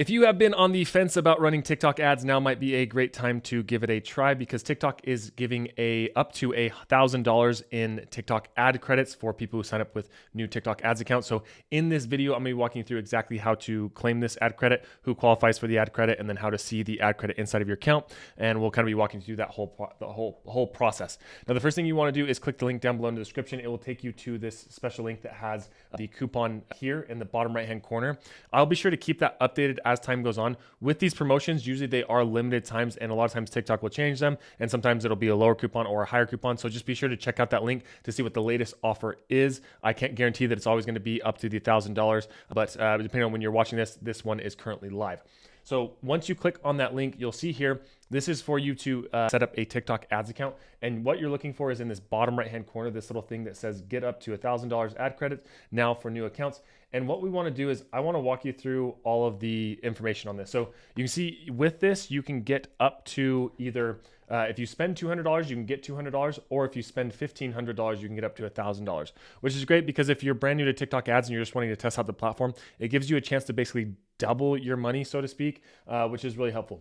If you have been on the fence about running TikTok ads, now might be a great time to give it a try because TikTok is giving up to $1,000 in TikTok ad credits for people who sign up with new TikTok ads accounts. So in this video, I'm going to be walking through exactly how to claim this ad credit, who qualifies for the ad credit, and then how to see the ad credit inside of your account. And we'll kind of be walking through that whole process. Now, the first thing you want to do is click the link down below in the description. It will take you to this special link that has the coupon here in the bottom right-hand corner. I'll be sure to keep that updated as time goes on. With these promotions, usually they are limited times, and a lot of times TikTok will change them, and sometimes it'll be a lower coupon or a higher coupon. So just be sure to check out that link to see what the latest offer is. I can't guarantee that it's always going to be up to the $1,000, but depending on when you're watching this one is currently live. So once you click on that link, you'll see here, this is for you to set up a TikTok ads account. And what you're looking for is in this bottom right-hand corner, this little thing that says get up to $1,000 ad credits now for new accounts. And what we want to do is I want to walk you through all of the information on this. So you can see with this, you can get up to either if you spend $200, you can get $200, or if you spend $1,500, you can get up to $1,000, which is great because if you're brand new to TikTok ads and you're just wanting to test out the platform, it gives you a chance to basically double your money, so to speak, which is really helpful.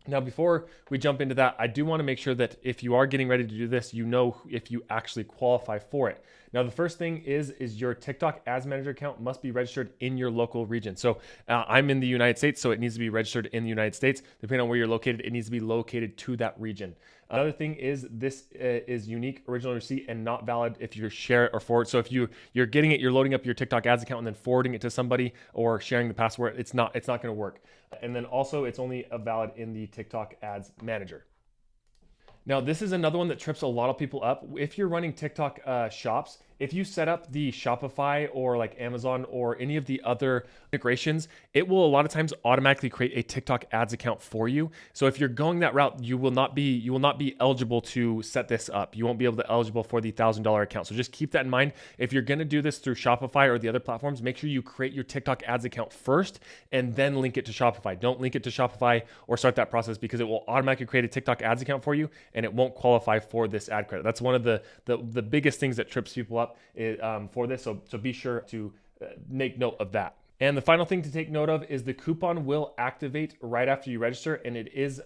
Now, before we jump into that, I do want to make sure that if you are getting ready to do this, you know if you actually qualify for it. Now, the first thing is your TikTok Ads Manager account must be registered in your local region. So I'm in the United States, so it needs to be registered in the United States. Depending on where you're located, it needs to be located to that region. Another thing is this is unique original receipt and not valid if you share it or forward. So if you're getting it, you're loading up your TikTok ads account and then forwarding it to somebody or sharing the password, it's not going to work. And then also it's only valid in the TikTok Ads Manager. Now, this is another one that trips a lot of people up. If you're running TikTok shops, if you set up the Shopify or like Amazon or any of the other integrations, it will a lot of times automatically create a TikTok ads account for you. So if you're going that route, you will not be eligible to set this up. You won't be able to eligible for the $1,000 account. So just keep that in mind. If you're going to do this through Shopify or the other platforms, make sure you create your TikTok ads account first and then link it to Shopify. Don't link it to Shopify or start that process because it will automatically create a TikTok ads account for you and it won't qualify for this ad credit. That's one of the biggest things that trips people up for this. So be sure to make note of that. And the final thing to take note of is the coupon will activate right after you register, and it is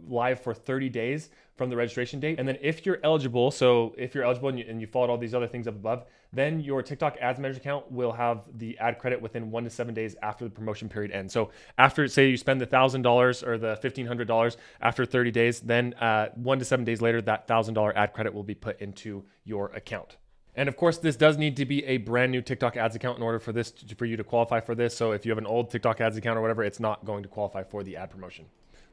live for 30 days from the registration date. And then if you're eligible, and you followed all these other things up above, then your TikTok Ads Manager account will have the ad credit within 1 to 7 days after the promotion period ends. So after, say you spend the $1,000 or the $1,500 after 30 days, then 1 to 7 days later, that $1,000 ad credit will be put into your account. And of course, this does need to be a brand new TikTok ads account in order for you to qualify for this. So if you have an old TikTok ads account or whatever, it's not going to qualify for the ad promotion.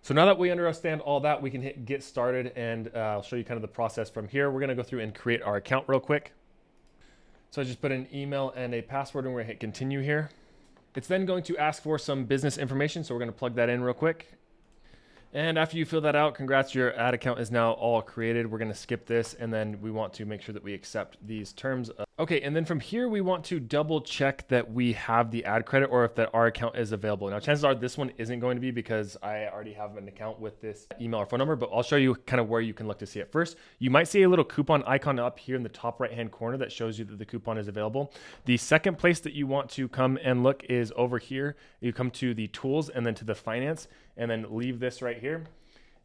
So now that we understand all that, we can hit get started, and I'll show you kind of the process from here. We're going to go through and create our account real quick. So I just put an email and a password, and we're going to hit continue here. It's then going to ask for some business information. So we're going to plug that in real quick. And after you fill that out, congrats, your ad account is now all created. We're going to skip this, and then we want to make sure that we accept these terms. Okay, and then from here, we want to double check that we have the ad credit or if that our account is available. Now, chances are this one isn't going to be because I already have an account with this email or phone number, but I'll show you kind of where you can look to see it. First, you might see a little coupon icon up here in the top right-hand corner that shows you that the coupon is available. The second place that you want to come and look is over here. You come to the tools and then to the finance, and then leave this right here.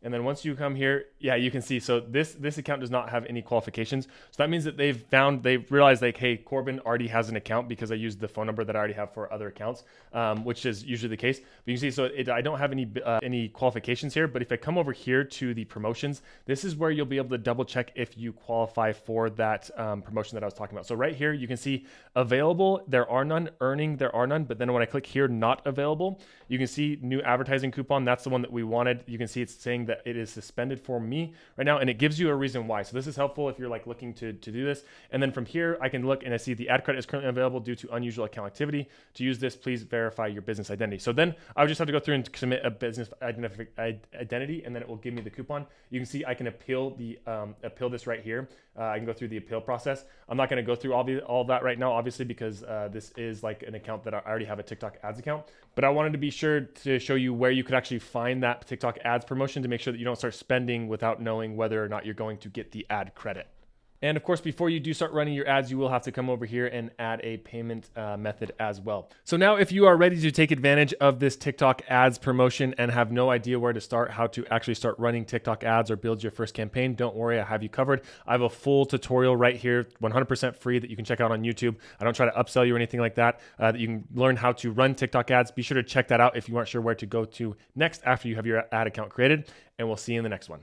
And then once you come here, yeah, you can see, so this account does not have any qualifications. So that means that they've realized like, hey, Corbin already has an account because I used the phone number that I already have for other accounts, which is usually the case. But you can see, so I don't have any qualifications here, but if I come over here to the promotions, this is where you'll be able to double check if you qualify for that promotion that I was talking about. So right here, you can see available, there are none, earning, there are none. But then when I click here, not available, you can see new advertising coupon. That's the one that we wanted. You can see it's saying that it is suspended for me right now, and it gives you a reason why. So this is helpful if you're like looking to do this. And then from here, I can look and I see the ad credit is currently available due to unusual account activity. To use this, please verify your business identity. So then I would just have to go through and submit a business identity, and then it will give me the coupon. You can see I can appeal this right here. I can go through the appeal process. I'm not going to go through all that right now, obviously, because this is like an account that I already have a TikTok ads account. But I wanted to be sure to show you where you could actually find that TikTok ads promotion to make sure that you don't start spending without knowing whether or not you're going to get the ad credit. And of course, before you do start running your ads, you will have to come over here and add a payment method as well. So now if you are ready to take advantage of this TikTok ads promotion and have no idea where to start, how to actually start running TikTok ads or build your first campaign, don't worry, I have you covered. I have a full tutorial right here, 100% free, that you can check out on YouTube. I don't try to upsell you or anything like that, that you can learn how to run TikTok ads. Be sure to check that out if you aren't sure where to go to next after you have your ad account created, and we'll see you in the next one.